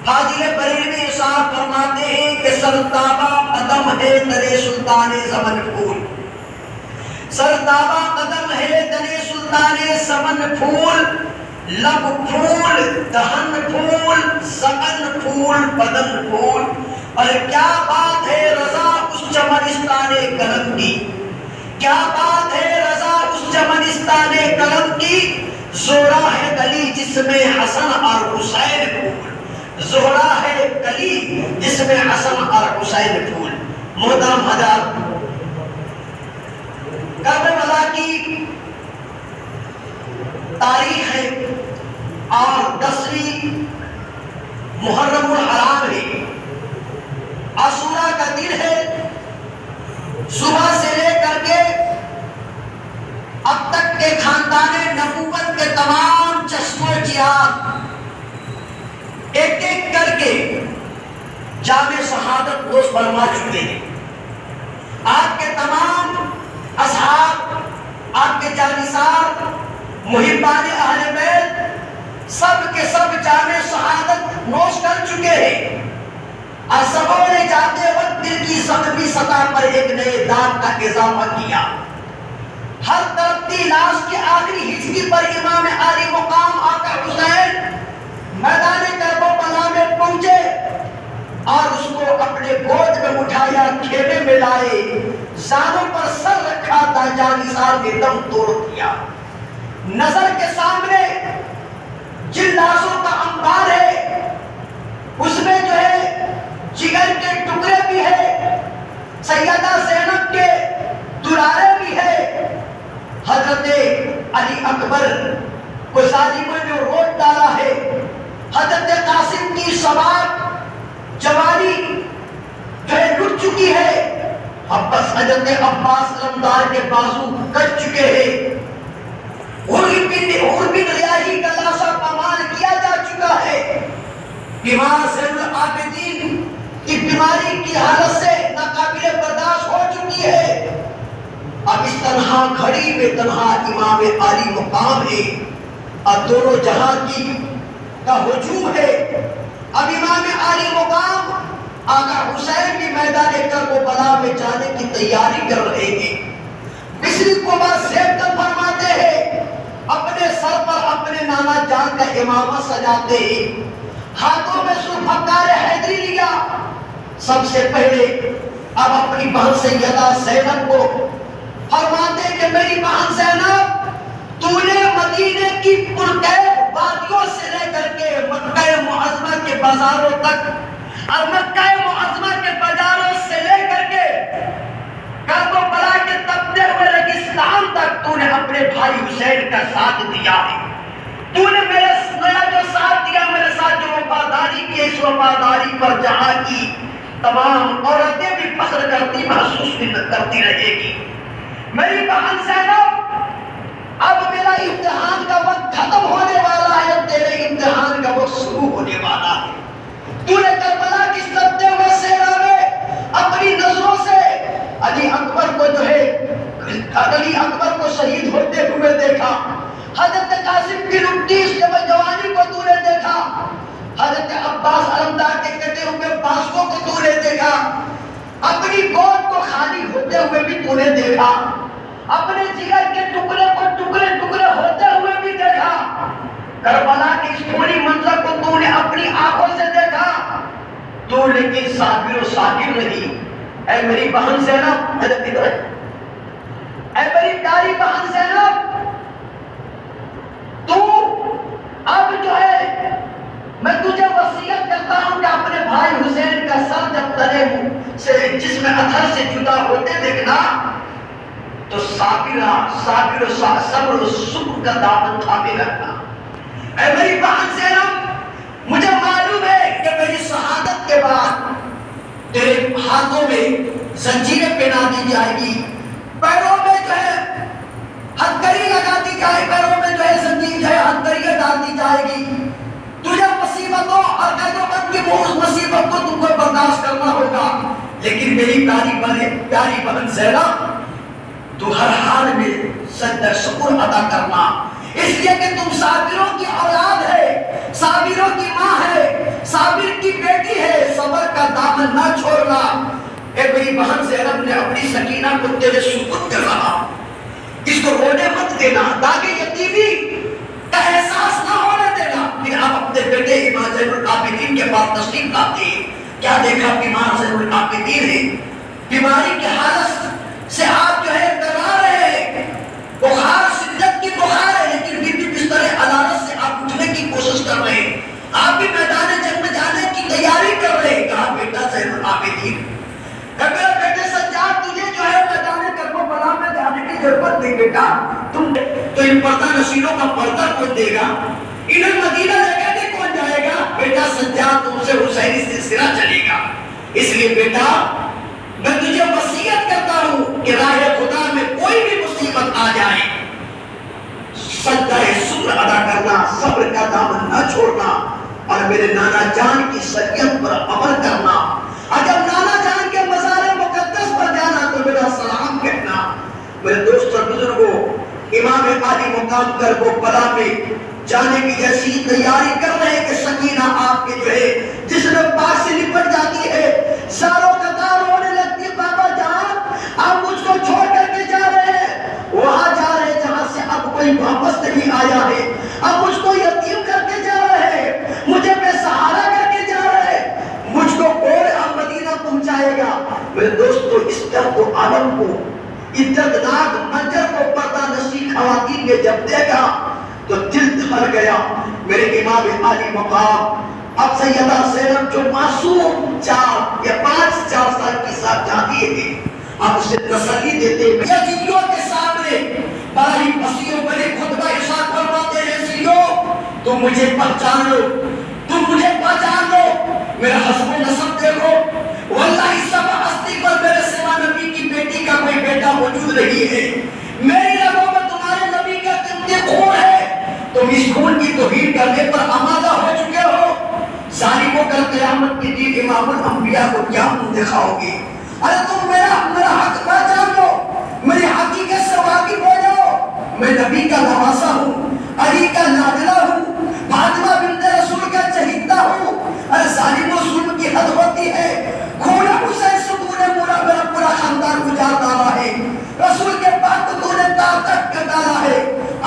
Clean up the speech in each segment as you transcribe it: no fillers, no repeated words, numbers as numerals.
حاجی بریلوی صاحب فرماتے ہیں کہ سرتابہ قدم ہے تنے سلطان زمن پھول، سرتابہ قدم ہے تنے سلطان زمن پھول، لب پھول، دہن پھول، زبان پھول، بدن پھول، اور کیا بات ہے رضا اس چمنستان قلم کی، کیا بات ہے رضا اس چمنستان قلم کی، زہرا ہے گلی جس میں حسن اور حسین پھول، زہرا ہے گلی جس میں حسن اور حسین پھول۔ محترم حضرات، کربلا کی تاریخ ہے اور 10ویں محرم الحرام ہے، عاشوراء کا دن ہے۔ صبح سے لے کر کے اب تک کے خاندان نبوت کے تمام چشم و چراغ ایک ایک کر کے جام شہادت نوش فرما چکے ہیں۔ آپ کے تمام اصحاب، آپ کے جانثار، محبان اہل بیت سب کے سب جام شہادت نوش کر چکے ہیں، اور سبوں نے جاتے وقت دل کی زخمی سطح پر ایک نئے داغ کا اضافہ کیا۔ ہر تڑپتی لاش کے آخری ہچکی پر امام عالی مقام آقا حسین میدان کربلا میں پہنچے اور اس کو اپنے گود میں اٹھایا، کھیمے میں لائے، زانوں پر سر رکھا، جانثار نے دم توڑ دیا۔ نظر کے سامنے جن لاشوں کا انبار ہے اس میں جو ہے جگر کے ٹکڑے بھی ہے، سیدہ زینب کے دلارے بھی ہے، حضرت علی اکبر کو ظالموں نے روٹ ڈالا ہے، حضرت قاسم کی شباب جوانی جو ہے لٹ چکی ہے، بس حضرت عباس علمدار کے بازو کٹ چکے ہیں، اور بن ریاحی کا لاشا پامال کیا جا چکا ہے، امام زین العابدین کی بیماری کی حالت سے ناقابل برداشت ہو چکی ہے۔ اب اس تنہا گھڑی میں تنہا امام عالی مقام ہے اور دونوں جہاں کی کا ہجوم ہے۔ اب امام عالی مقام آقا حسین بھی میدان کربلا میں جانے کی تیاری کر رہے ہیں۔ مصری کو بس زیب کر فرماتے ہیں، اپنے سر پر اپنے نانا جان کا امامہ سجاتے ہیں، ہاتھوں میں ذوالفقار حیدری لیا۔ سب سے پہلے اب اپنی بہن سیدہ زینب کو فرماتے ہیں کہ میری بہن زینب، تو نے مدینے کی پرکیف وادیوں سے لے کر کے مکہ معظمہ کے بازاروں تک، اور مکہ معظمہ کے بازاروں سے لے کر کے کربلا کے تپتے ہوئے ریگستان تک تو نے اپنے بھائی حسین کا ساتھ دیا ہے۔ تو نے میرا جو ساتھ دیا، میرے ساتھ جو وفاداری کی، اس وفاداری پر جہاں کی تمام عورتیں بھی فخر کرتی، محسوس بھی کرتی رہے گی۔ میری بہن زینب، اب میرا امتحان کا وقت ختم ہونے والا ہے، تیرے امتحان کا وقت شروع ہونے والا ہے۔ تو نے کربلا کی سبتے ہوئے صحرا میں اپنی نظروں سے علی اکبر کو جو ہے علی اکبر کو شہید ہوتے ہوئے دیکھا، حضرت قاسم کی لٹیس جوانی کو تو نے دیکھا، حضرت عباس علمدار کے کٹے ہوئے بازوؤں کو تو نے دیکھا، اپنی گود کو خالی ہوتے ہوئے بھی تو نے دیکھا، اپنے جگر کے ٹکڑے کو ٹکڑے ٹکڑے ہوتے ہوئے بھی دیکھا، کربلا کی اس تھوڑی منظر کو تو نے اپنی آنکھوں سے دیکھا، تو لیکن صابر و ساکر نہیں۔ اے میری بہن زینب، اے میری پیاری بہن زینب، تو اب جو ہے میں تجھے وصیت کرتا ہوں کہ اپنے بھائی حسین کا سر جب تنے سے جسم اتھر سے جدا ہوتے دیکھنا تو صابر و صبر کا دامن تھامے رکھنا۔ اے میری بہن زینب، مجھے معلوم ہے کہ میری شہادت کے بعد تیرے ہاتھوں میں زنجیریں پہنا دی جائے گی، پیروں میں جو ہے ہتھکڑی لگا دی جائے، پیروں میں جو ہے زنجیر جو ہے ہتھکڑیاں ڈال دی جائے گی، تجھے مصیبتوں اور قید و بند کی اس مصیبت کو تم کو برداشت کرنا ہوگا، لیکن میری پیاری بہن زینب، تو ہر حال میں سجدہ شکر ادا کرنا، اس لیے کہ تم صابروں کی اولاد ہے، صابروں کی ماں ہے، صابر بہن زینب نے اپنی سکینہ کو تیرے سپرد کر رہا، اس کو رونے مت دینا، تاکہ یتیمی کا احساس نہ ہونے دینا۔ پھر آپ اپنے بیٹے امام زین العابدین کے پاس تشریف لاتے ہیں، کیا دیکھا امام زین العابدین ہے، بیماری کی حالت سے آپ جو ہے ڈرا رہے ہیں، بخار شدت کی بخار ہے، لیکن پھر بھی بستر عدالت سے آپ اٹھنے کی کوشش کر رہے ہیں، آپ بھی میدان جنگ میں جانے کی تیاری کر رہے ہیں۔ کہا بیٹا زین العابدین، میرے بیٹے سجاد تجھے جو ہے میدان کربلا میں جانے کی ضرورت نہیں بیٹا، تم تو ان پردہ نشینوں کا پردہ کون دے گا، انہیں مدینہ لے کے کون جائے گا، بیٹا سجاد تم سے حسینی سلسلہ چلے گا، اس لیے بیٹا میں تجھے وصیت کرتا ہوں کہ راہ خدا میں کوئی بھی مصیبت آ جائے، سجدہ صبر ادا کرنا، صبر کا دامن نہ چھوڑنا، اور میرے نانا جان کی شریعت پر عمل کرنا، اور جب نانا جان کے مزار مقدس پر جانا تو میرا سلام کہنا۔ میرے دوست اور بزرگوں، امام عالی مقام کربلا میں جانے کی جیسی تیاری کر رہے کہ سکینہ آپ کے جو ہے جسم پاک سے لپٹ جاتی ہے، ساروں قطار ہونے لگتی ہے، بابا جان آپ مجھ کو چھوڑ کر کے جا رہے ہیں، وہاں جا رہے ہیں جہاں سے اب کوئی واپس نہیں آیا ہے، اب مجھ کو یتیم کر کے جا رہے ہیں، مجھے بے سہارا کر کے جا رہے ہیں، مجھ کو کون اب مدینہ پہنچائے گا۔ میرے دوستو، اس درد و عالم کو، اس دردناک منظر کو پردہ نشین خواتین نے جب دیکھا تو دل دھڑ گیا۔ میرے امام عالی مقام اب سیدہ زینب جو معصوم 4 یا 5 سال کی ساتھ جاتی ہے، اب اسے تسلی دیتے ہیں یزیدیوں کے سامنے باری پسیوں بڑے خطبہ ارشاد فرماتے ہیں، یزیدیوں تم مجھے پہچان لو، تم مجھے پہچان لو، میرا حسب و نسب دیکھو، واللہ سب ہستی پر میرے سوا نبی کی بیٹی کا کوئی بیٹا موجود نہیں ہے، میری رگوں میں تمہارے نبی کا قیمتی خون ہے، تم اس خون کی توہین کرنے پر آمادہ ہو چکے ہو، ظالموں کل قیامت کے دن امام الانبیاء کو کیا منہ دکھاؤ گے؟ ارے تم میرا حق پہچان لو، میری حقیقت سے واقف ہو جاؤ، میں نبی کا نواسا ہوں، علی کا نادلہ ہوں، فاطمہ بنت رسول کا چہیتا ہوں۔ ارے ظالم و ظلم کی حد ہوتی ہے، خون حسین سے تو نے میرا پورا خاندان گزار ڈالا ہے، رسول کے بعد تو نے طاقت کر ڈالا ہے۔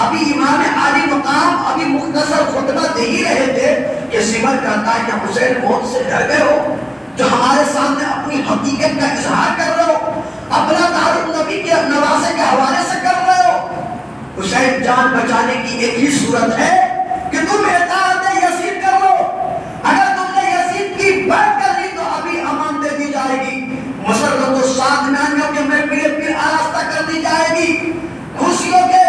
ابھی امام عالی مقام ابھی مختصر خطبہ دے ہی رہے تھے کہ سمر کہتا ہے کہ حسین موت سے ڈر گئے ہو، جو ہمارے سامنے اپنی حقیقت کا اظہار کر رہے ہو، اپنا تعارف نبی کے نواسے کے حوالے سے کر رہے ہو۔ حسین جان بچانے کی ایک ہی صورت ہے کہ تم اطاعت یزید کر لو، اگر تم نے یزید کی بات کر لی تو ابھی امان دے دی جائے گی، مسرت و سادمیانیوں کے محفلیں پھر آراستہ کر دی جائے گی، خوشیوں کے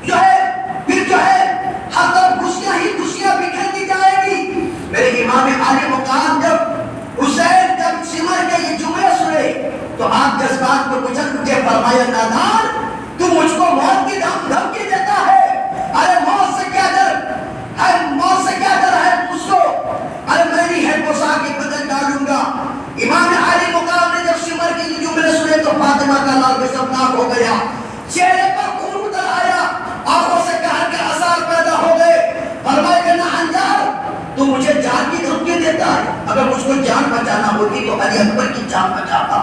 جو ہے ہر طرف خوشیاں ہی خوشیاں بکھیر دی جائے گی۔ میرے امام عالی مقام جب حسین جب سمر کے یہ جملے سنے تو آپ جذبات کو کچل کے فرمایا، نادان تو مجھ کو موت کی دھمکی دیتا ہے، ارے موت سے کیا ڈر ہے، موت سے کیا ڈر ہے مجھ کو، ارے میری ہے پوشاک کی بدل ڈالوں گا۔ امام عالی مقام نے جب سمر کے یہ جملے سنے تو فاطمہ کا لال بے سبناک ہو گیا، چہرے پر خون اتر آیا، آنکھوں سے قہر کے آثار پیدا ہو گئے، فرمایا کہ نہ انجار تو مجھے جان کی دھمکی دیتا ہے، اگر مجھ کو جان بچانا ہوتی تو علی اکبر کی جان بچاتا،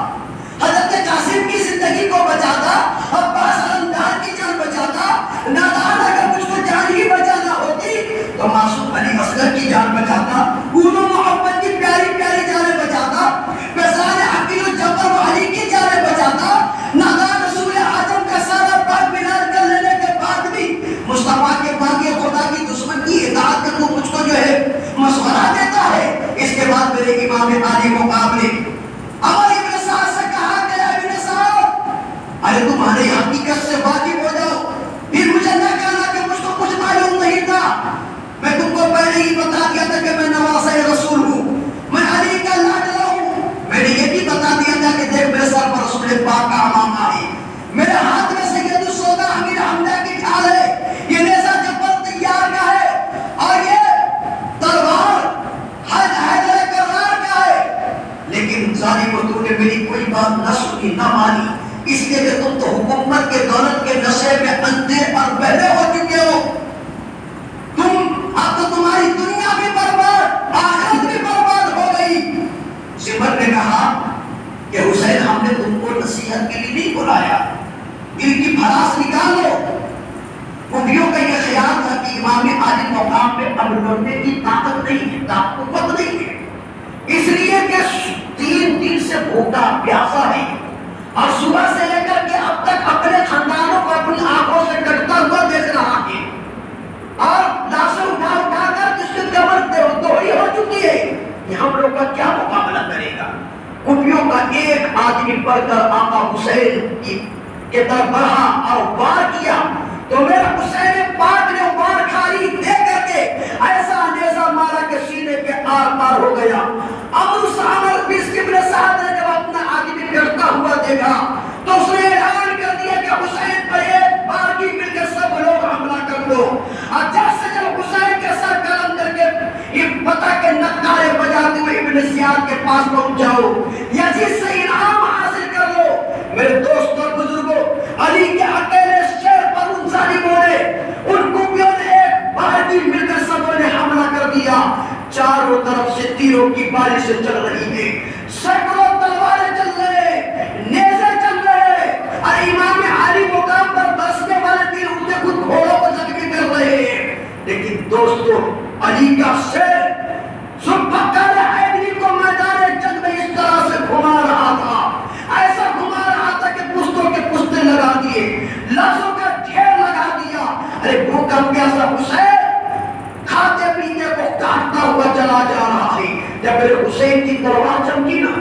حضرت قاسم کی زندگی کو بچاتا، عباس علمدار کی جان بچاتا، نادان اگر مجھ کو جان ہی بچانا ہوتی تو معصوم علی اصغر کی جان بچاتا، اولو محمد کی پیاری پیاری جانیں بچاتا، فیضان عقیل و جعفر و علی کی جانیں بچاتا، نادان رسول اعظم کا سارا پاک مینار کر لینے کے بعد بھی مصطفیٰ کے باقی خدا کی دشمن کی اطاعت میں تو مجھ کو جو ہے مشورہ دیتا ہے۔ اس کے بعد میرے امام عالی مقام نے عمر ابن سعد سے کہا کہ ابن سعد ارے تمہارے حقیقت سے واقف ہو جاؤ، پھر مجھے نہ کہنا کہ مجھ کو کچھ معلوم نہیں تھا، میں تم کو پہلے ہی بتا دیا تھا کہ میں نواسہ رسول روکنے کی طاقت نہیں ہے، قوت نہیں ہے، اس لیے کہ 3 دن سے بھوکا پیاسا ہے اور صبح سے لے کر کے اب تک اپنے خاندانوں کو اپنی آنکھوں سے کٹتا ہوا دیکھ رہا ہے اور لاشیں اٹھا اٹھا کر جس کی کمر دوہری ہو چکی ہے، کہ ہم لوگ کا کیا مقابلہ کرے گا؟ کفیوں کا ایک آدمی پڑھ کر آقا حسین کی طرف بڑھا اور وار کیا تو میرا حسین پاک نے وار کھاری دے کر کے ایسا نیزہ مارا کہ سینے کے آر پار ہو گیا۔ ابو سامر بن سعد نے جب اپنا آدمی کرتا ہوا دیکھا تو اس نے اعلان کر دیا کہ حسین پر ایک بار کی مل کے سب لوگ حملہ کر دو، اور جیسے جب حسین کے سر قلم کر کے یہ پتہ کے نقارے بجاتے ہوئے ابن زیاد کے پاس پہنچ جاؤ، یزید سے انعام حاصل کر لو۔ میرے دوستوں بزرگوں، علی کے اکیلے شیر پر ان ظالموں نے، ان کفیوں نے ایک بار کی مل کر سبوں نے حملہ کر دیا۔ چاروں طرف سے تیروں کی بارشیں چل رہی ہیں، سینکڑوں تلواریں چل رہے، نیزے چل رہے، اور امام علی مقام پر برسنے والے تیر ان کے خود گھوڑوں کو زخمی کر رہے ہیں۔ لیکن دوستو، علی کا شیر ذوالفقار حیدری کو میدان جنگ میں اس طرح سے گھما رہا تھا، ایسا گھما رہا تھا کہ پشتوں کے پشتے لگا دیے، لاشوں کا ڈھیر لگا دیا۔ ارے بھوکا پیاسا حسین کھاتے پیتے کو کاٹتا ہوا چلا جا رہا ہے۔ جب میرے حسین کی تلوار چمکی نا،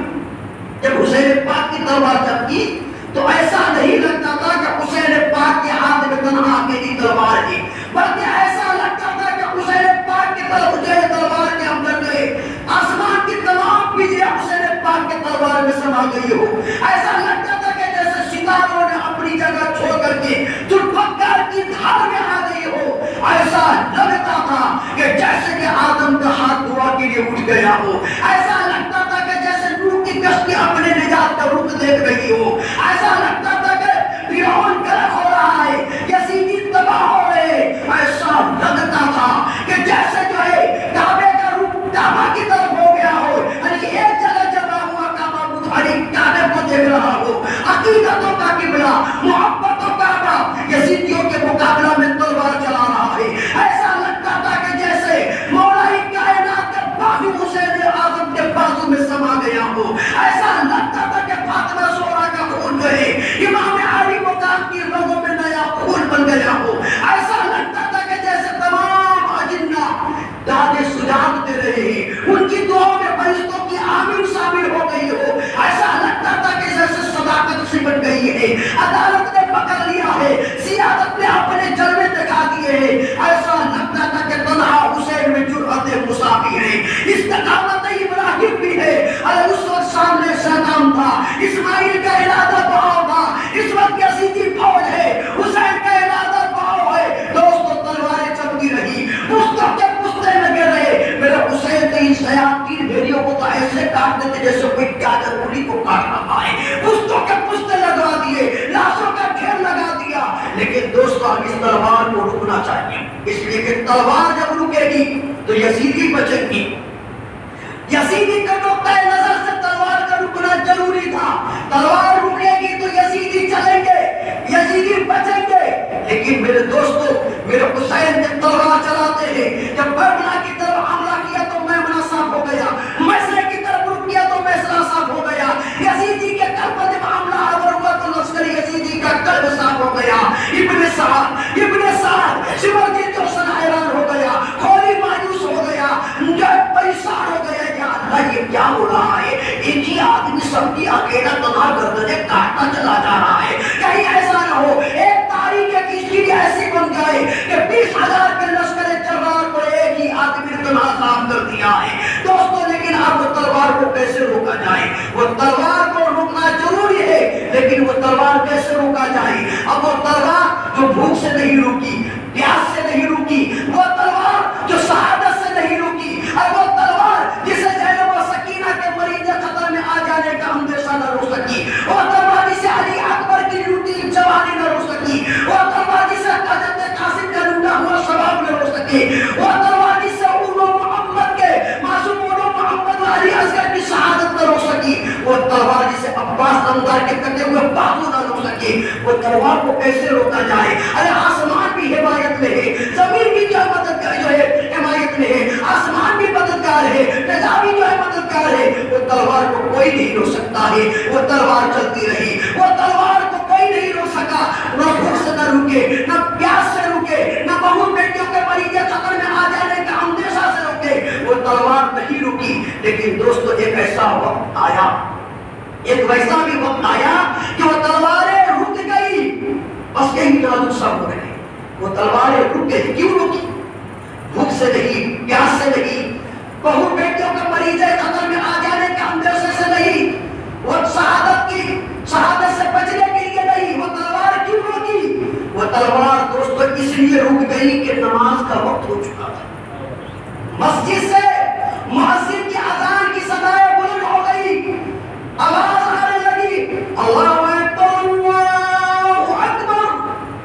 جب حسین پاک کی تلوار چمکی تو ایسا نہیں لگتا تھا کہ حسین پاک کے ہاتھ میں تنہا اکیلی تلوار ہے، بلکہ ایسا لگتا تھا کہ حسین پاک کی طرف حسین تلوار کے اندر گئے، آسمان کی تمام بجلیاں حسین پاک کے تلوار میں سما گئی ہو۔ ایسا لگتا تھا کہ جیسے ستاروں نے اپنی جگہ چھوڑ کر کے ذوالفقار کی دھار میں آ گئی ہو۔ ایسا لگتا تھا کہ جیسے کہ آدم کا ہاتھ دعا کے لیے اٹھ گیا ہو، ایسا لگتا تھا کہ جیسے نوح کی کشتی اپنے نجات کا رخ دیکھ رہی ہو، ایسا لگتا تھا کہ فرعون غرق ہو رہا ہے، یزیدی تباہ ہو رہے، ایسا لگتا تھا کہ جیسے جو ہے کعبے کا رخ کعبہ کی طرف ہو گیا ہو، یعنی ایک جگہ جمع ہوا کعبہ بدھ علی کعبے کو دیکھ رہا ہو، عقیدتوں کا قبلہ، محبتوں کا کعبہ یزیدیوں کے مقابلہ میں تلوار چلا رہا ہے۔ ایسا لگتا تھا کہ جیسے مولا کائنات کا بازو حسین اعظم کے بازو میں سما گیا ہو، ایسا لگتا تھا کہ فاطمہ زہرا کا خون جو ہے امام علی مقام کی رگوں میں نیا خون بن گیا ہو، ایسا لگتا تھا کہ جیسے تمام اجنہ داد سجاد دے رہے ہیں، ان کی دعاؤں میں فرشتوں کی آمین شامل ہو گئی ہو، ایسا لگتا تھا کہ جیسے صداقت سمٹ گئی ہے، عدالت نے پکڑ لیا ہے، سیادت نے اپنے جلوے دکھا دیے ہیں، ایسا لگتا تھا کہ تنہا حسین میں جرأت مساوی ہے، استقامت ابراہیم بھی ہے۔ ارے اس وقت سامنے شیطان تھا، اسماعیل کا ارادہ بہاؤ تھا، اس وقت یزیدی فوج ہے، حسین کا ارادہ بہاؤ ہے۔ دوستو تلواریں چمکی رہی، پشتوں کے پشتے لگے رہے۔ میرے حسین نے ان شیاطین بھیڑیوں کو تو ایسے کاٹ دیتے جیسے کوئی گاجر مولی کو کاٹ رہا ہے، پشتوں کے پشتے لگا دیے، لاشوں کا ڈھیر لگا دیا۔ لیکن دوستو اب اس تلوار کو رکنا چاہیے، اس لیے کہ تلوار جب رکے گی تو یزیدی بچیں گی۔ یزیدی کا نقطہ نظر سے تلوار کا رکنا ضروری تھا، تلوار رکے گی تو یزیدی چلیں گے، یزیدی بچیں گے۔ لیکن میرے دوستو، میرے حسین جب تلوار چلاتے ہیں، جب کربلا کی طرف حملہ کیا تو میمنہ صاف ہو گیا، مصر کی طرف رک کیا تو مصر صاف ہو گیا، یزیدی کے قلب پر جب حملہ آور ہوا تو لشکر یزیدی کا قلب صاف ہو گیا۔ ابن سعد شمردی تو سن حیران ہو گیا، خولی مایوس ہو گیا، پریشان ہو گیا، یا اللہ یہ کیا ہو رہا ہے؟ ایک ہی آدمی سب کی اکیلا تنہا گردنیں کاٹتا چلا جا رہا ہے، کہیں ایسا نہ ہو ایک تاریخ کی کشتی ایسی بن جائے کہ 20,000 کے لشکر جرار کو ایک ہی آدمی نے تنہا صاف کر دیا ہے۔ دوستو لیکن اب وہ تلوار کو کیسے روکا جائے؟ وہ تلوار کو روکنا ضروری ہے، لیکن وہ تلوار کیسے روکا جائے؟ اب وہ تلوار جو بھوک سے نہیں روکی، پیاس سے نہیں روکی، وہ تلوار جو شہادت سے نہیں روکی، اور وہ تلوار جسے زینب و سکینہ کے مریض خطر میں آ جانے کا اندیشہ نہ روک سکی، وہ تلوار جسے علی اکبر کی لوٹی جوانی نہ روک سکی، وہ تلوار جسے حضرت قاسم کا لوٹا ہوا شباب نہ روک سکی، وہ تلوار جسے اولو محمد کے معصوم اولو محمد و علی اصغر کی شہادت نہ روک سکی، وہ تلوار جسے عباس نمدار کے کٹے ہوئے بازو نہ روک سکی، وہ تلوار کو کیسے روکا جائے؟ ارے آسمان بھی حمایت میں ہے، زمین بھی جو مدد جو ہے حمایت میں ہے، نہیں روک سکتا ہے، وہ تلوار چلتی رہی، وہ تلوار کو کوئی نہیں روک سکا، نہ بھوک سے نہ رکے، نہ پیاس سے رکے، نہ بہو بیٹیوں کے مریض قبر میں آ جانے کا اندیشہ سے رکے، وہ تلوار نہیں رکی۔ لیکن دوستو ایک ایسا وقت آیا، ایک ویسا بھی وقت آیا کہ وہ تلواریں رک گئی، بس یہی جادو سب ہو گئے، وہ تلواریں رک گئی۔ کیوں رکی؟ بھوک سے نہیں، پیاس سے نہیں، بہو بیٹیوں کا مریض قتل میں آ جانے کے اندیشے سے نہیں، وہ شہادت سے بچنے کے لیے نہیں۔ وہ تلوار کیوں رکی؟ وہ تلوار دوستو اس لیے رک گئی کہ نماز کا وقت ہو چکا تھا، مسجد سے مؤذن کی اذان کی صدائیں بلند ہو گئی، آواز آنے لگی، اللہ اکبر اللہ اکبر،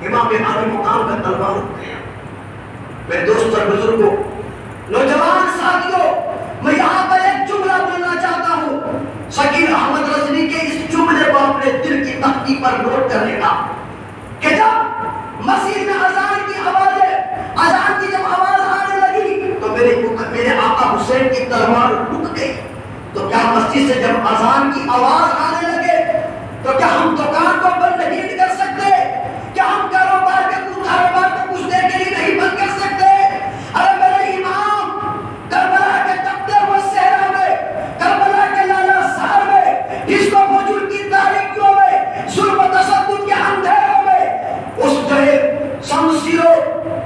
امام عالی مقام کا تلوار رک گیا۔ میرے دوست اور بزرگوں، نوجوان ساتھیوں، میں یہاں پر ایک جملہ بولنا چاہتا ہوں، شکیل احمد رضوی کے اس جملے کو اپنے دل کی تختی پر نوٹ کر لینا کہ جب مسجد میں اذان کی جب آواز آنے لگی تو میرے آقا حسین کی تلوار رک گئی۔ تو کیا مسجد سے جب اذان کی آواز آنے لگے تو کیا ہم دکان کو بند نہیں کر سکتے؟ کیا ہم کاروبار کو کچھ دیر کے لیے نہیں بند کر سکتے؟ ارے میرے امام، کربلا کے تپتے ہوئے صحرا میں، کربلا کے لالا سار میں، جس کو وجود کی تاریکیوں میں، ظلم و تشدد کے اندھیروں میں، اس جو ہے شمشیروں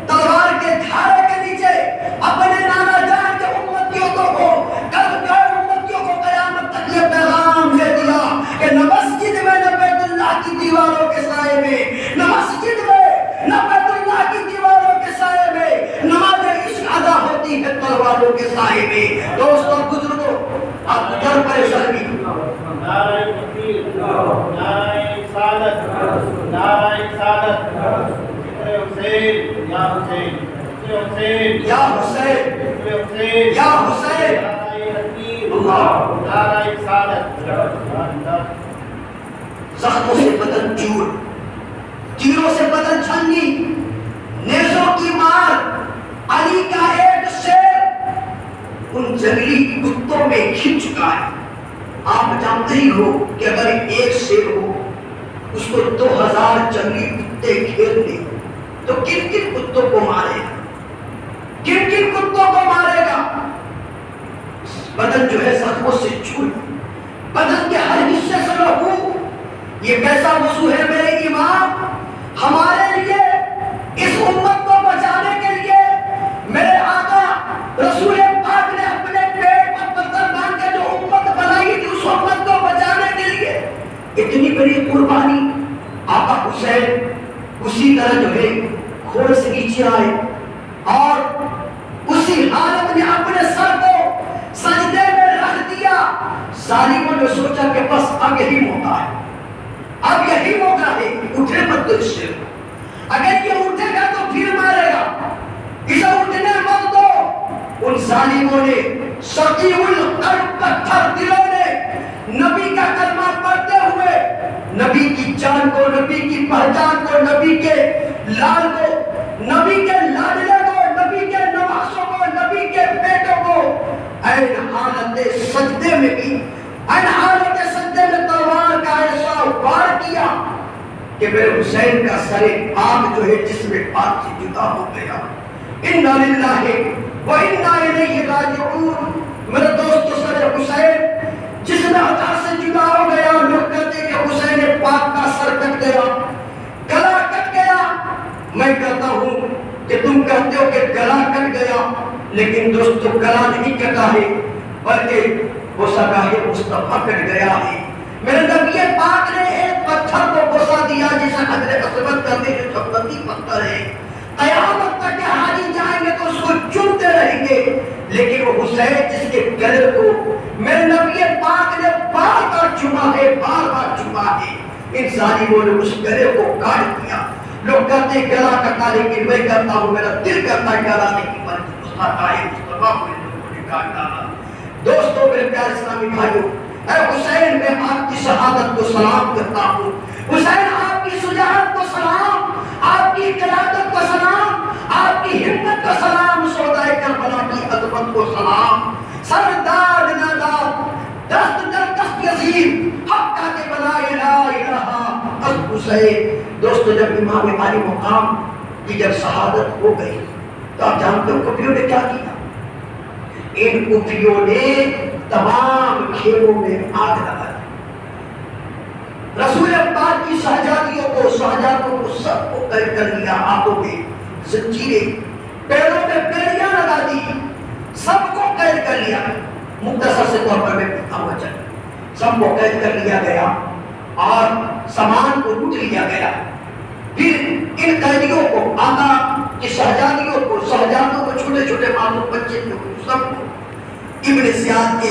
تلوار کے دھارے کے نیچے اپنے نانا جان کے امتیوں کو قیامت تک یہ پیغام دے دیا کہ نہ مسجد میں، نہ بیت اللہ کی دیواروں کے سائے میں، نہ مسجد میں، نہ بیت اللہ کی دیواروں کے سائے میں، نماز عشق ادا ہوتی ہے تلواروں کے سائے میں۔ دوستوں بزرگوں، آپ ڈر پریشانی، نعرہ تکبیر، نعرہ رسالت، نعرہ رسالت، ذکر حسین یا حسین، ذکر حسین یا حسین، ذکر حسین یا حسین، نعرہ رسالت۔ زخموں سے بدن چور، تیروں سے بدن چھنی، نیزوں کی مار، علی کا ایک شیر ان جنگلی کتوں میں کھل چکا ہے۔ آپ جانتے ہی ہو کہ اگر ایک شیر ہو اس کو 2000 جنگلی کتے کھیل لیں تو کن کن کتوں کو مارے گا؟ کن کن کتوں کو مارے گا؟ بدن جو ہے زخموں سے چور، بدن کے ہر حصے سے لہو۔ یہ کیسا وضو ہے میرے امام؟ ہمارے لیے، اس امت کو بچانے کے لیے میرے آقا رسول پاک نے اپنے پیٹ پر پتھر باندھ کے جو امت بنائی تھی، اس امت کو بچانے کے لیے اتنی بڑی قربانی۔ آقا حسین اسی طرح جو ہے گھوڑے سے نیچے آئے اور اسی حالت میں اپنے سر کو سجدے میں رکھ دیا۔ ظالموں نے سوچا کہ بس اب یہی موقع ہے، اب یہی موقع ہے، اٹھے مت تو اس سے، اگر یہ اٹھے گا تو پھر مارے گا، اسے اٹھنے مت دو۔ ان ظالموں نے سقیع القلب پتھر دلوں نے نبی کا کلمہ پڑھتے ہوئے نبی کی جان کو، نبی کی پہچان کو، نبی کے لال کو، نبی کے لاڈلے کو، نبی کے نواسوں کو، نبی کے بیٹوں کو این حالت سجدے میں بھی، این حالت سجدے میں تلوار کا ایسا وار کیا کہ میرے حسین کا سر پاک جو ہے جسم پاک سے جدا ہو گیا۔ انا للہ و انا الیہ راجعون۔ میرے دوست سر حسین جسم عطا سے جدا ہو گیا، لوگ کہتے ہیں کہ حسین پاک کا سر کٹ گیا، گلا کٹ گیا۔ میں کہتا ہوں کہ تم کہتے ہو کہ گلا کٹ گیا، لیکن دوستو گلا نہیں کٹا ہے بلکہ وہ سگاہ مصطفیٰ کٹ گیا ہے۔ میرے نبی پاک نے ایک پتھر کو بوسا دیا جسے حجر اسود کرتے جو جنتی پتھر ہے، قیامت تک کے حاجی جائیں گے تو اس کو چومتے رہیں گے، لیکن وہ حسین جس کے گلے کو میرے نبی پاک نے بار بار چوما ہے، بار بار چوما ہے، ان ظالموں نے اس گلے کو کاٹ دیا۔ لوگ کہتے ہیں گلا کٹا، لیکن میں کہتا ہوں میرا دل کرتا ہے گلا نہیں، بلکہ اس کا قائم مصطفیٰ کو ان لوگوں نے کاٹ ڈالا۔ دوستو میرے پیارے اسلامی بھائیوں، اے حسین میں آپ کی شہادت کو سلام کرتا ہوں، حسین آپ کی شجاعت کو سلام، آپ کی قیادت کو سلام، آپ کی ہمت کو سلام، شہدائے کربلا کی عظمت کو سلام۔ سردار ناداب دست در دست یزید حق کا کے بنائے لا الہ اب حسین. دوستو جب امام علی مقام کی جب شہادت ہو گئی تو آپ جانتے ہو کفریوں نے کیا کیا؟ ان کفریوں نے تمام کھیلوں میں آگ لگا دی. رسول پاک کی شہزادیوں کو سب کو قید کر لیا. ہاتھوں میں زنجیریں، پیروں میں بیڑیاں لگا دی، سب کو قید کر لیا. مختصر سے طور پر میں بتاؤں چل سب کو قید کر لیا گیا اور سامان کو لوٹ لیا گیا. پھر ان قیدیوں کو آقا کی شہزادیوں کو شہزادوں کو چھوٹے چھوٹے معلوم بچے کو سب کو ابن زیاد کے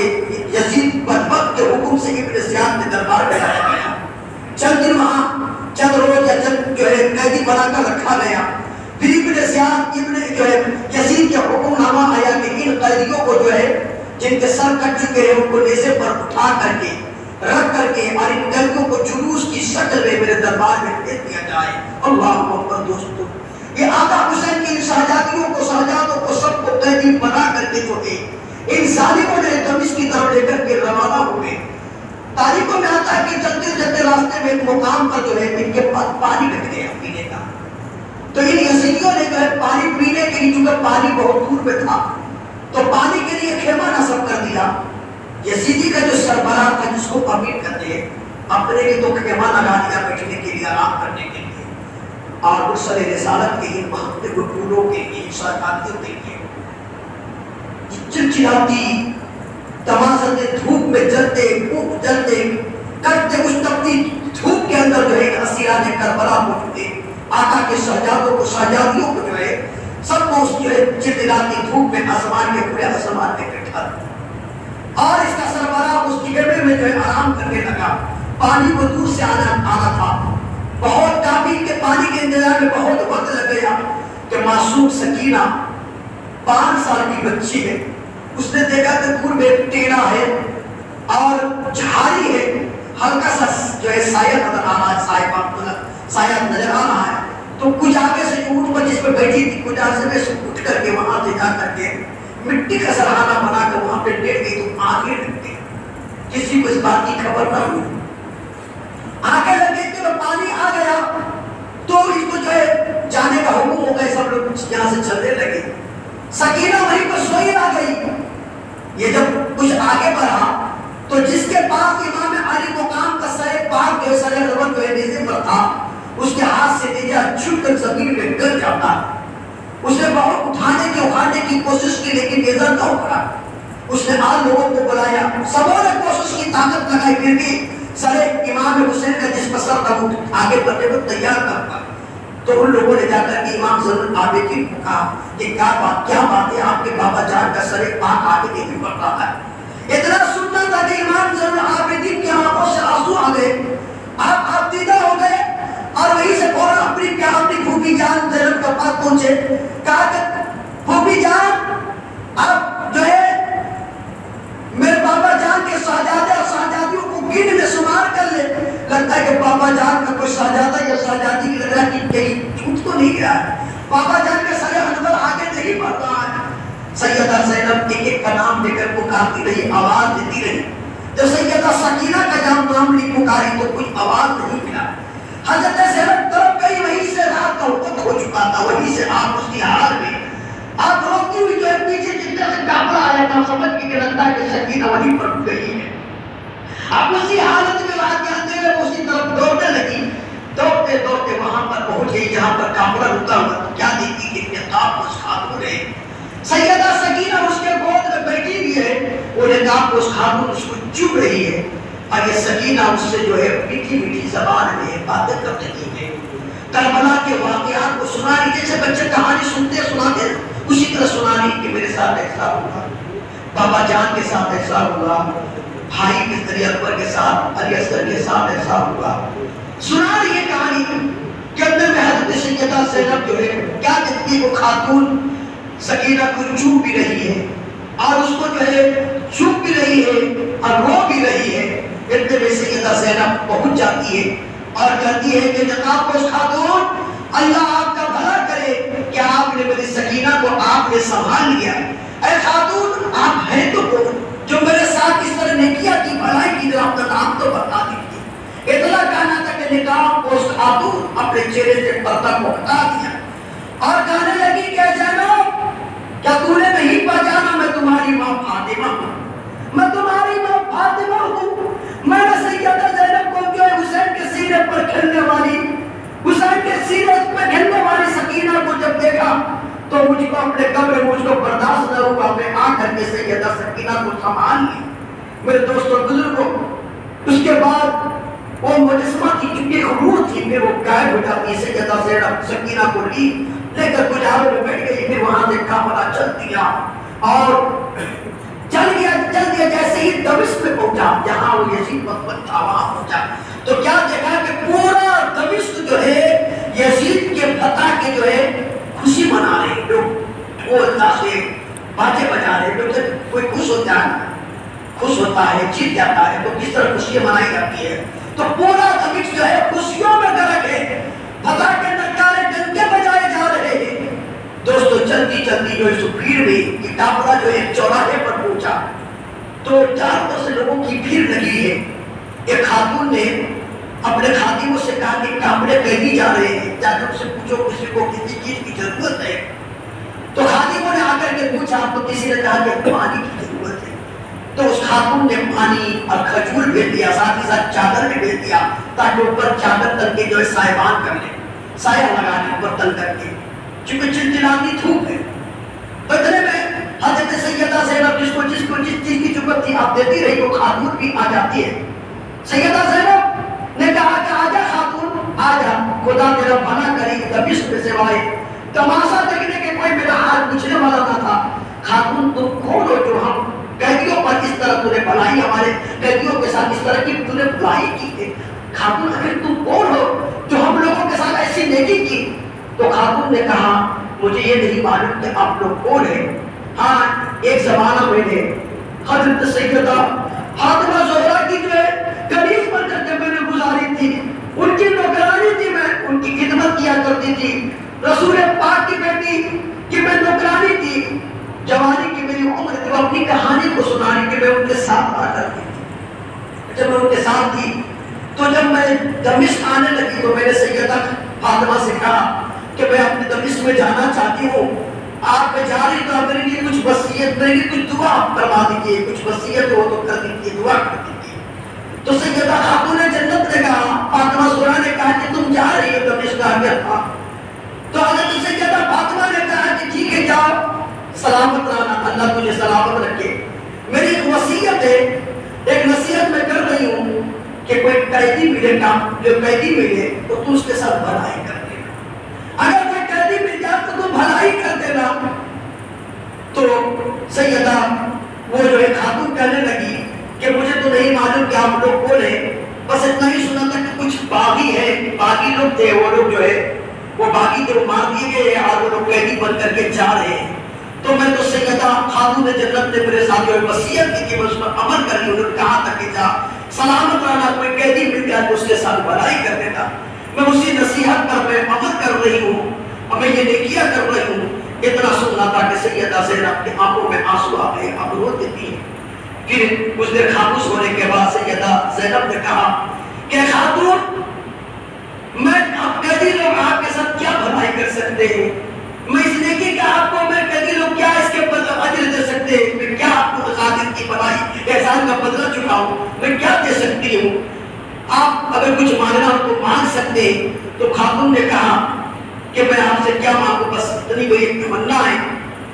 یزید بدبخت کے حکم سے ابن زیاد کے دربار میں لایا گیا. چند دن وہاں چند روز یا چند جو ہے قیدی بنا کر رکھا گیا. پھر ابن زیاد جو ہے یزید کے حکم نامہ آیا کہ ان قیدیوں کو جو ہے جن کے سر کٹ چکے ہیں ان کو نیزے پر اٹھا کر کے رکھ کر کے اور ان قیدیوں کو جلوس کی شکل میں میرے دربار میں بھیج دیا جائے. اللہ اکبر. دوستو یہ آقا حسین کی شہزادیوں کو شہزادوں کو سب کو قیدی بنا کر کے جو ہے ان ظالموں نے دمشق کی طرف لے کر کے روانہ ہوئے. تاریخوں میں آتا ہے کہ چلتے چلتے راستے میں ایک مقام پر جو ہے ان کے پاس پانی لگ گیا پینے کا. تو ان یزیدیوں نے جو ہے پانی پینے کے لیے چونکہ پانی بہت دور میں تھا تو پانی کے لیے خیمہ نصب کر دیا. یزیدی کا جو سربراہ تھا جس کو امیر کہتے ہیں اپنے لیے تو خیمہ لگا دیا بیٹھنے کے لیے آرام کرنے کے لیے اور مرسل رسالت کے لیے محمد رسولوں کے لیے شہادتوں کے لیے چلچلاتی تمازتے دھوپ میں جلتے خوب جلتے کرتے اس تپتی دھوپ کے اندر جو ہے اسیران کربلا موجود ہے. آقا کے شہزادوں کو شہزادیوں کو جو ہے سب کو اس جو ہے چلچلاتی دھوپ میں آسمان کے کھلے آسمان میں بیٹھا اور اس کا سربراہ اس کی گڑے میں جو ہے آرام کرنے لگا. پانی کو دور سے آنا تھا. بہت کافی کے پانی کے انتظار میں بہت وقت لگ گیا کہ معصوم سکینہ 5 سال کی بچی ہے. اس نے دیکھا کہ دور میں ٹیڑا ہے اور جھاڑی ہے ہلکا سا جو ہے سایہ نظر آ رہا ہے سایہ نظر آ رہا ہے. تو کچھ آگے سے اونٹ پر جس پہ بیٹھی تھی کچھ آگے سے اٹھ کر کے وہاں سے جا کر کے مٹی کا سرحانہ بنا کر وہاں پہ ٹیڑ گئی. تو آگے لگتے کسی کو اس بات کی خبر نہ ہوئی. آگے لگے کہ پانی آ گیا تو اس کو جو ہے جانے کا حکم ہو گیا. سب لوگ یہاں سے چلنے لگے. سکینہ وہیں پر سوئی آ گئی. یہ جب کچھ آگے بڑھا تو جس کے پاس امام علی مقام کا سر پاک جو ہے سر ربط جو ہے نیزے پر تھا اس کے ہاتھ سے نیزہ چھوٹ کر زمین میں گر جاتا. اس نے بہت اٹھانے کی کوشش کی لیکن نیزہ نہ اٹھا. اس نے آج لوگوں کو بلایا. سبوں نے کوشش کی طاقت لگائی پھر بھی سر امام حسین کا جس پر سر تھا وہ آگے بڑھنے کو تیار نہ ہوا. تو ان لوگوں نے جا کر کے امام زین العابدین کو کہا کہ کیا بات ہے آپ کے بابا جان کا سر پاک آگے نہیں بڑھ رہا ہے. اتنا سننا تھا کہ امام زین العابدین کی آنکھوں سے آنسو آ گئے. آپ دیدہ ہو گئے اور وہیں سے فوراً اپنی پھوپھی جان زینب کے پاس پہنچے. کہا کہ پھوپھی جان آپ جو ہے میرے بابا جان کے شہزادے اور شہزادیوں کو گن میں شمار کر لے. لگتا ہے کہ بابا جان کا کوئی شہزادہ یا شہزادی کی لگ رہا ہے کہ کہیں چھوٹ تو نہیں گیا ہے. بابا جان کے سر انور آگے نہیں بڑھ رہا ہے. سیدہ زینب ایک کا نام لے کر پکارتی رہی آواز دیتی رہی. جب سیدہ سکینہ کا نام لی پکاری تو کوئی آواز نہیں ملا. حضرت زینب طرف گئی وہیں سے رات کا وقت ہو چکا تھا. وہیں سے آپ اس کی حال میں آپ روتی ہوئی جو ہے پیچھے جتنے سے کافلا آیا تھا سمجھ کے لگتا ہے کہ سکینہ وہیں پر گئی ہے. اب اسی حالت میں رات کے اندھیرے میں اسی طرف دوڑنے لگی. دوڑتے دوڑتے وہاں پر پہنچ گئی جہاں پر کافلا رکا ہوا تو کیا دیکھی کہ نقاب پوش خاتون ہے. سیدہ سکینہ اس کے گود میں بیٹھی ہوئی ہے. وہ نقاب پوش خاتون اس کو چوم رہی ہے اور یہ سکینہ اس سے جو ہے میٹھی میٹھی زبان میں باتیں کر رہی ہے. کربلا کے واقعات کو سنا رہی جیسے بچے کہانی سنتے سناتے اسی طرح سنا رہی کہ میرے ساتھ ایسا ہوا, بابا جان کے ساتھ ایسا ہوا, بھائی کے ذریعے اکبر کے ساتھ علی اصغر کے ساتھ ایسا ہوا. سنا رہی ہے کہانی کہ اندر میں حضرت سیدہ زینب جو ہے کیا کہتی ہے وہ خاتون سکینہ کو چوم بھی رہی ہے اور اس کو جو ہے چوم بھی رہی ہے اور رو بھی رہی ہے. اتنے میں سیدہ زینب پہنچ جاتی ہے اور کہتی ہے کہ نقاب پوش خاتون اللہ آپ کا بھلا کرے کہ آپ نے میری سکینہ کو آپ نے سنبھال لیا. اے خاتون آپ ہیں تو کون جو میرے ساتھ اس طرح نیکیاں کی بھلائی کی طرف پتہ کو ہٹا دیا اور کہنے لگی کہ زینب کیا تو نے نہیں پہچانا میں تمہاری ماں فاطمہ ہوں، میں تمہاری ماں فاطمہ ہوں۔ میں نے سیدہ زینب کو جو ہے حسین کے سینے پر کھلنے والی، حسین کے سینے پر کھلنے والی سکینہ کو جب دیکھا تو مجھ کو اپنے قبر مجھ کو برداشت نہ ہوا، میں آ کر کے سیدہ سکینہ کو سنبھال لی۔ میرے دوستوں بزرگوں، اس کے بعد وہ مجسمہ کی چونکہ روح تھی پھر وہ غائب ہو جاتی، سیدہ زینب سکینہ کو لی لے کر گجارے میں بیٹھ گئی، پھر وہاں سے کافلہ چل دیا اور چل گیا جیسے ہی دمشق میں پہنچا جہاں وہ یزید مقبول تھا وہاں پہنچا تو کیا دیکھا کہ پورا دمشق جو ہے یزید کے فتح کے جو ہے خوشی منا رہے لوگ، وہ اللہ سے باجے بجا رہے لوگ۔ جب کوئی خوش ہوتا ہے جیت جاتا ہے تو کس طرح خوشیاں منائی جاتی ہے، تو پورا دمشق جو ہے خوشیوں میں غرق ہے، فتح کے نعرے ڈنکے بجائے جا رہے ہیں۔ دوستو چلتی چلتی جو اس بھیڑ میں یہ قافلہ جو ہے چوراہے پر پہنچا تو چاروں طرف سے لوگوں کی بھیڑ لگی ہے۔ ایک خاتون نے اپنے خادموں سے کہا کہ کافلے قیدی جا رہے ہیں، جا کر ان سے پوچھو کسی کو کسی چیز کی ضرورت ہے۔ تو خادموں نے آ کر کے پوچھا تو کسی نے کہا کہ پانی کی ضرورت ہے، تو اس خاتون نے پانی اور کھجور بھیج دیا، ساتھ ہی ساتھ چادر بھی بھیج دیا تاکہ اوپر چادر تل کے جو ہے سائبان کر لیں، سایہ لگا لیں اوپر تل کر کے، چونکہ چلچلاتی دھوپ ہے۔ اتنے میں حضرت سیدہ زینب جس چیز کی ضرورت تھی آپ دیتی رہی، وہ خاتون بھی آ جاتی ہے۔ سیدہ زینب نے کہا کہ آجا خاتون آجا، خدا تیرا بھلا کرے، دمشق میں سوائے تماشا دیکھنے کے کوئی میرا حال پوچھنے والا نہ تھا۔ خاتون تم کون ہو جو ہم قیدیوں پر اس طرح تُونے بھلائی، ہمارے قیدیوں کے ساتھ اس طرح کی تُونے بھلائی کی ہے؟ خاتون اگر تم کون ہو جو ہم لوگوں کے ساتھ ایسی نیکی کی؟ تو خاتون نے کہا مجھے یہ نہیں معلوم کہ آپ لوگ کون ہیں، ہاں ایک زمانہ میں نے حضرت سیدہ فاطمہ زہرا کی جو ہے کنیز بن کر کے میں نے گزاری تھی، ان کی نوکرانی تھی، میں ان کی خدمت کیا کرتی تھی، رسول پاک کی بیٹی کی میں نوکرانی تھی، جوانی کی میری عمر تھی، وہ اپنی کہانی کو سنانے کے میں ان کے ساتھ آ کرتی تھی۔ جب میں ان کے ساتھ تھی تو جب میں دمشق آنے لگی تو میں نے سیدہ فاطمہ سے کہا کہ میں اپنے دمشق میں جانا چاہتی ہوں، آپ میں جا رہی تو میرے لیے کچھ وصیت، میرے لیے کچھ دعا فرما دیجیے، کچھ وصیت ہو تو کر دیجیے، دعا کر دیجیے۔ تو سیدہ خاتون جنت نے کہا، فاطمہ زہرا نے کہا کہ تم جا رہی ہو دمشق آگے تھا، تو حضرت سیدہ فاطمہ نے کہا کہ ٹھیک ہے جاؤ، سلامت رہنا، اللہ تجھے سلامت رکھے۔ میری ایک وصیت ہے، ایک نصیحت میں کر رہی ہوں کہ کوئی قیدی ملے گا، جو قیدی ملے تو تم اس کے ساتھ بھلائی کر دینا، اگر کوئی قیدی مل جائے تو تم بھلائی کر دینا۔ تو سیدہ وہ جو ہے خاتون کہنے لگی کہ مجھے تو نہیں معلوم کہ آپ لوگ کون ہیں، بس اتنا ہی سنا تھا کہ کچھ باغی ہے، باغی لوگ تھے، وہ لوگ جو ہے وہ باغی تھے، وہ مار دیے گئے اور وہ لوگ قیدی بن کر کے جا رہے ہیں۔ تو میں تو سیدہ خاتون جنت نے میرے ساتھ جو وصیت کی کہ میں اس پر عمل کر رہی ہوں، انہوں نے کہا تھا کہ جا سلامت رہنا، کوئی قیدی مل جائے تو اس کے ساتھ بھلائی کر دیتا۔ میں اسی نصیحت پر میں عمل کر رہی ہوں اور میں یہ نیکیاں کر رہی ہوں۔ اتنا سننا تھا کہ سیدہ زینب کی آنکھوں میں آنسو آ گئے، اب رو دیتی ہے۔ پھر کچھ دیر خاموش ہونے کے بعد سیدہ زینب نے کہا کہ خاتون میں اب قیدی لوگ آپ کے ساتھ کیا بھلائی کر سکتے ہیں، میں اس نیکی کا آپ کو میں قیدی لوگ کیا اس کے بدلے اجر دے سکتے ہیں، میں کیا آپ کو غادر کی بھلائی احسان کا بدلہ چکاؤں، میں کیا دے سکتی ہوں، آپ اگر کچھ مانگنا ہو تو مانگ سکتے ہیں۔ تو خاتون نے کہا کہ میں آپ سے کیا مانگوں، بس اتنی کوئی ایک تمنا ہے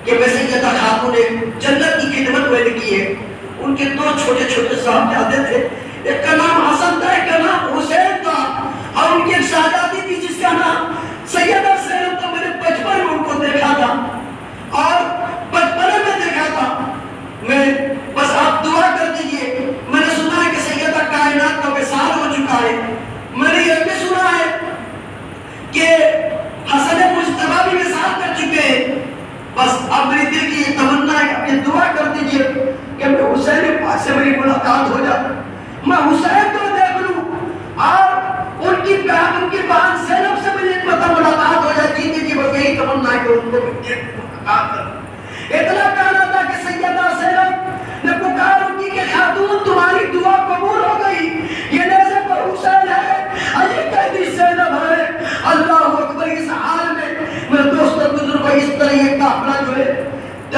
کہ میں سیدہ خاتون نے جنت کی خدمت میں نے کی ہے۔ ان کے دو چھوٹے چھوٹے صاحبزادے تھے، ایک کا نام حسن تھا، ایک کا نام حسین تھا، اور ان کی ایک شہزادی تھی جس کا نام سیدہ زینب تھا۔ میں نے بچپن میں ان کو دیکھا تھا اور بچپن میں دیکھا تھا۔ میں بس آپ دعا کر دیجئے، میں نے سنا ہے کہ سیدہ کائنات کا وصال ہو چکا ہے، میں نے یہ بھی سنا ہے کہ حسن مجتبیٰ بھی وصال کر چکے ہیں، بس اب میری دل کی یہ تمنا ہے کہ دعا کر دیجئے کہ میں حسین پاک سے میری ملاقات ہو جائے، میں حسین کو دیکھ لوں اور ان کی بہن زینب سے میری ملاقات ہو جائے۔ جیتے جی بس یہی تمنا ہے کہ ان کو ملاقات کروں۔ اتنا کہنا تھا کہ سیدہ زینب نے پکار کی کہ خاتون تمہاری دعا قبول ہو گئی، یہ نیزے پر حسین ہے، یہ قیدی زینب ہے، اللہ اکبر۔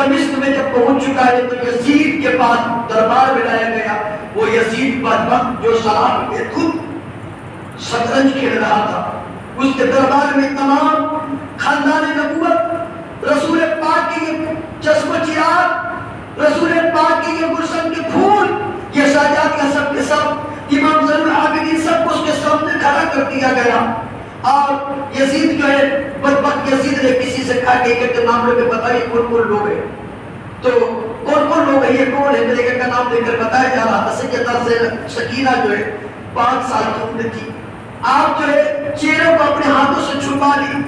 دمشق میں جب پہنچ چکا ہے تو یزید کے پاس دربار میں لایا گیا. وہ یزید بدبخت جو شراب میں خود شطرنج کھیل رہا تھا، اس کے دربار میں تمام خاندان نبوت، رسول پاک کے یہ چشم و چراغ، رسول پاک کے یہ گلشن کے پھول، یہ سجاد کا سب کے سب امام زین العابدین سب کو اس کے سامنے کھڑا کر دیا گیا. اور یزید جو ہے بدبخت یزید نے کسی سے کہا کہ ایک نام لے کے بتائیے کون کون لوگ ہیں. تو کون کون لوگ ہیں، یہ کون ہے، میرے کا نام لے کر بتایا جا رہا تھا. سیدہ سکینہ جو ہے 5 سال کی عمر تھی. آپ جو ہے چہرے کو اپنے ہاتھوں سے چھپا لی.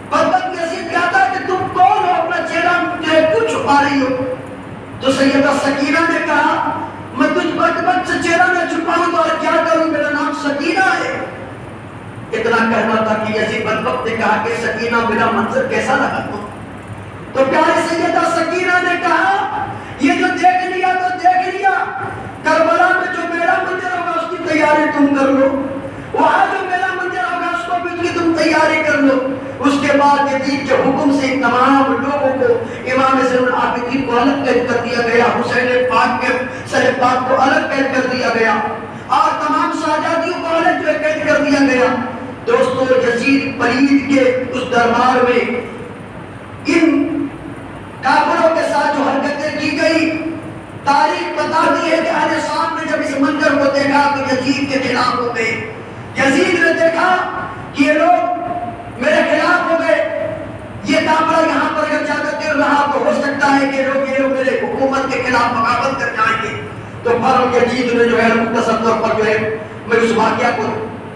بدبخت یزید کہتا کہ تم کون ہو، اپنا چہرہ جو ہے کیوں چھپا رہی ہو؟ تو سیدہ سکینہ نے کہا میں تجھ بدبخت سے چہرہ نہ چھپاؤں تو اور کیا کروں، میرا نام سکینہ ہے. اتنا کہنا تھا کہ یزید بدبخت نے کہا کہ سکینہ میرا منظر کیسا لگا تم؟ تو پیاری سیدہ سکینہ نے کہا یہ جو دیکھ لیا تو دیکھ لیا، کربلا میں جو میرا منظر ہوگا اس کی تیاری تم کر لو، وہاں جو میرا منظر ہوگا اس کو بھی تم تیاری کر لو. اس کے بعد یزید کے حکم سے تمام لوگوں کو امام زین العابدین کو الگ قید کر دیا گیا، حسین پاک کے سر پاک کو الگ قید کر دیا گیا، اور تمام شہزادیوں کو الگ جو قید کر دیا گیا. دوستو یزید پلید کے اس دربار میں ان کافروں کے ساتھ جو حرکتیں کی گئی، تاریخ بتاتی ہے کہ اہل شام نے جب اس منظر کو دیکھا تو یزید کے خلاف ہو گئے. یزید نے دیکھا کہ یہ لوگ میرے خلاف ہو گئے، یہ کافر یہاں پر اگر زیادہ دیر رہا تو ہو سکتا ہے کہ یہ لوگ میرے حکومت کے خلاف بغاوت کر جائیں گے. تو پھر یزید نے جو ہے مختصر طور پر جو ہے میں اس واقعہ کو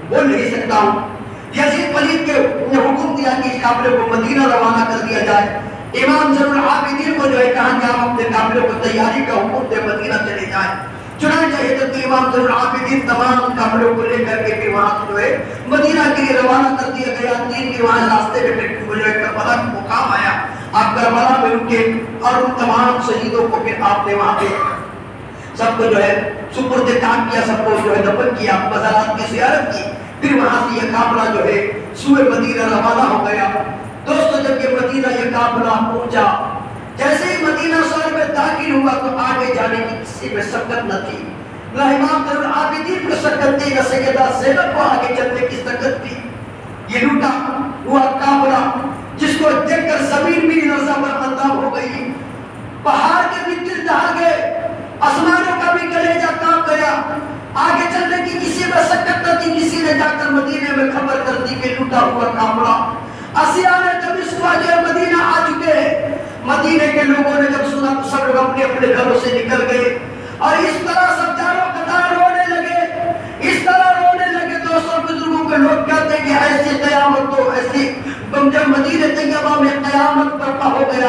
بول نہیں سکتا ہوں. یزید پلید کے حکم دیا کہ اس قافلے کو مدینہ روانہ کر دیا جائے. امام زین العابدین کو جو ہے کہا کہ آپ اپنے قافلے کو تیاری کا حکم دے مدینہ چلے جائیں. چنانچہ حضرت امام زین العابدین تمام قافلوں کو لے کر کے پھر وہاں سے جو ہے مدینہ کے لیے روانہ کر دیا گیا. 3 دن وہاں راستے میں جو ہے کربلا کا مقام آیا. آپ کربلا میں ان کے اور ان تمام شہیدوں کو پھر آپ نے وہاں پہ سب کو جو ہے سپرد کام کیا، سب کو جو ہے دفن کیا، مزارات کی زیارت کی. پھر وہاں سے یہ قافلہ جو ہے سوئے مدینہ روانہ ہو گیا. دوستو جب یہ مدینہ یہ قافلہ پہنچا، جیسے ہی مدینہ شہر میں داخل ہوا تو آگے جانے کی کسی میں سکت نہ تھی، نہ امام زین العابدین کو سکت تھی، نہ سیدہ زینب کو آگے چلنے کی سکت تھی. یہ لوٹا ہوا قافلہ جس کو دیکھ کر زمین بھی لرزہ برخوردار ہو گئی، پہاڑ کے بھی دل دہل گئے، آسمانوں کا بھی کلیجہ کانپ گیا. آگے چلنے کی کسی میں سکت نہ تھی. کسی نے جا کر مدینے میں خبر کر دی کہ لوٹا ہوا قافلہ اسیان دمشق والے مدینہ آ چکے ہیں. مدینے کے لوگوں نے جب سنا تو سب لوگ اپنے اپنے گھروں سے نکل گئے اور اس طرح سب چاروں قطار رونے لگے، اس طرح رونے لگے. دوستوں بزرگوں کے لوگ کہتے ہیں کہ ایسی قیامت تو ایسی جب مدینہ طیبہ میں قیامت برپا ہو گیا،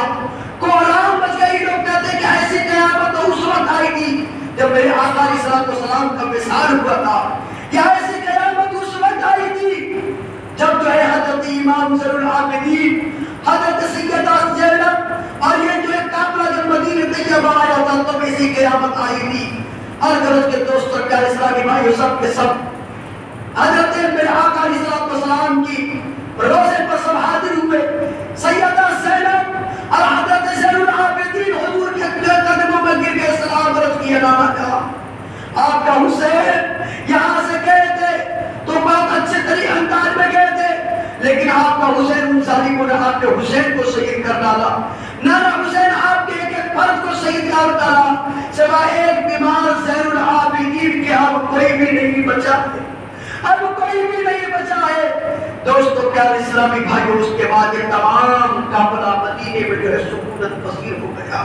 کوہرام مچ گئی. لوگ کہتے ہیں کہ ایسی قیامت تو اس وقت آئی تھی جب میرے آقا علیہ السلام کا وصال ہوا تھا، یا ایسی قیامت اس وقت آئی تھی جب جو ہے حضرت امام زین العابدین، حضرت سیدہ زینب اور یہ جو ہے قافلہ جب مدینہ طیبہ آیا تھا تب ایسی قیامت آئی تھی. اور غرض کے دوستوں پیارے اسلامی بھائیو سب کے سب حضرت میرے آقا علیہ السلام کی روزے پر سب حاضر ہوئے. سیدہ زینب اور حضرت زین العابدین حضور کے قدموں میں گر کے سلام عرض کیا. نانا کہا آپ کا حسین یہاں سے گئے تھے تو بہت اچھے طریقے انداز میں گئے تھے، لیکن آپ کا حسین ان ظالموں نے آپ کے حسین کو شہید کر ڈالا. نانا حسین آپ کے ایک ایک فرد کو شہید کر ڈالا، سوائے ایک بیمار زین العابدین کے اب کوئی بھی نہیں بچا ہے، اب کوئی بھی نہیں بچا ہے. دوستو پیارے اسلامی بھائیو اس کے بعد یہ تمام قافلہ مدینے میں جو ہے سکونت پذیر ہو گیا.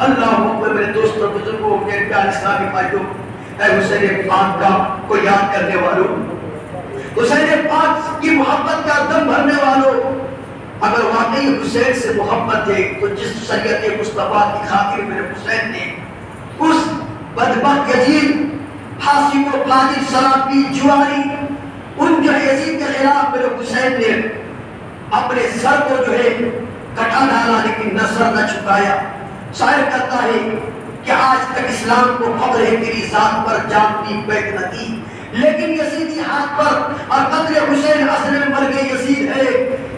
اللہ اکبر. میرے دوستوں بزرگوں میرے پیارے اسلامی بھائیو، اے حسین پاک کا کو یاد کرنے والوں، حسین پاک کی محبت کا دم بھرنے والوں، اگر واقعی حسین سے محبت ہے تو جس شریعت مصطفیٰ کی خاطر میرے حسین نے اس بدبخت یزید پھانسی کو فاضل شراب پی جواری ان جو یزید کے خلاف میرے حسین نے اپنے سر کو جو ہے کٹا ڈالا لیکن نہ سر نہ چھکایا. شاعر کہتا ہے کہ آج تک اسلام کو فخر ہے تیری ذات پر جان بھی بیک نہ کی، لیکن یزیدی ہاتھ پر اور قتل حسین اصل میں مر گئے یزید ہے،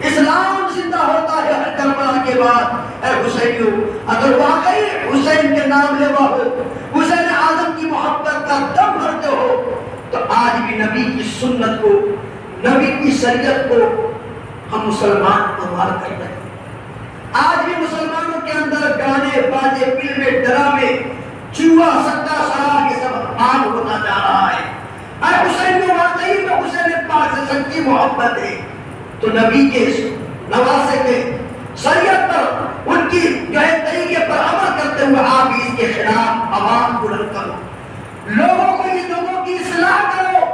اسلام زندہ ہوتا ہے ہر کربلا کے بعد۔ اے حسینیو، اگر واقعی حسین کے نام لیوا ہو، حسین اعظم کی محبت کا دم بھرتے ہو، تو آج بھی نبی کی سنت کو، نبی کی شریعت کو ہم مسلمان پروار کرتے ہیں۔ آج بھی مسلمانوں کے اندر گانے باجے فلمیں ڈرامے جوا سٹا شراب یہ سب عام ہوتا جا رہا ہے۔ اے حسین میں واقعی میں حسین پاک سے سچی محبت ہے تو نبی کے نواسے کے شریعت پر ان کی جو ہے طریقے پر عمل کرتے ہوئے آپ اس کے خلاف آواز بلند کرو، لوگوں کو ان لوگوں کی اصلاح کرو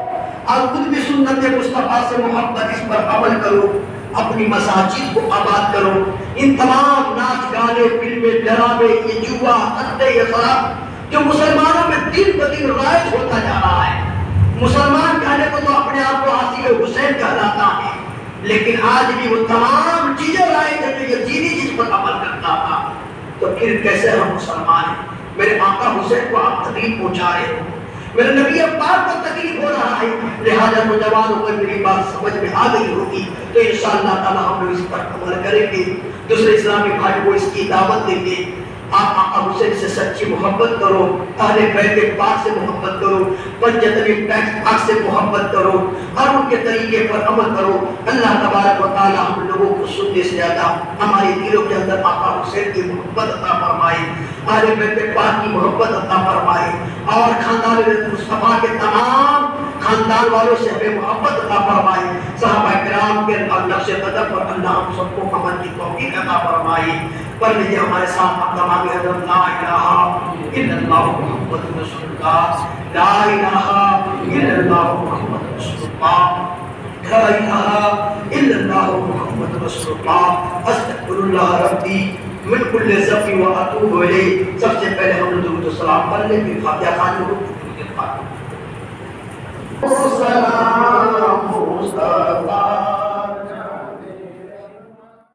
اور خود بھی سنت مصطفیٰ سے محبت اس پر عمل کرو، اپنی مساجد کو آباد کرو۔ ان تمام ناچ گانے فلمیں ڈرامے یہ جوا سٹے یہ شراب جو مسلمانوں میں دن بدن رائج ہوتا جا رہا ہے، مسلمان کہنے کو تو اپنے آپ کو عاشق حسین کہلاتا ہے، لیکن آج بھی وہ تمام چیزیں رائج ہے جو یزیدی جس پر عمل کرتا تھا، تو پھر کیسے ہم مسلمان ہیں؟ میرے آقا حسین کو آپ تکلیف پہنچا رہے ہو، میرے نبی پاک کو تکلیف ہو رہا ہے، لہذا نوجوانوں کو میری بات سمجھ میں آ گئی ہوگی تو انشاءاللہ تعالی ہم لوگ اس پر عمل کریں گے، دوسرے اسلامی بھائی کو اس کی دعوت دیں گے۔ آپ آقا حسین سے سچی محبت کرو، اہل بیت پاک سے محبت کرو، پنجتنی پاک سے محبت کرو اور ان کے طریقے پر عمل کرو۔ اللہ تبارک و تعالی ہم لوگوں کو سننے سے زیادہ ہمارے دلوں کے اندر آقا حسین کی محبت عطا فرمائے، اہل بیت پاک کی محبت عطا فرمائے اور خاندان مصطفیٰ کے تمام خاندان والوں سے ہمیں محبت عطا فرمائے، صحابہ کرام کے اور نقش قدم پر اللہ ہم سب کو عمل کی توفیق عطا فرمائے۔ پڑھ لیجیے ہمارے ساتھ اقدام حضرت لا الہ الا اللہ محمد رسول اللہ، لا الہ الا اللہ محمد رسول اللہ، لا الہ الا اللہ محمد رسول اللہ، استغفر اللہ ربی من کل ذنب واتوب الیہ۔ سب سے پہلے ہم درود و سلام پڑھ لیں، پھر فاتحہ خوانی ہو، درود پاک۔ سلام مصطفیٰ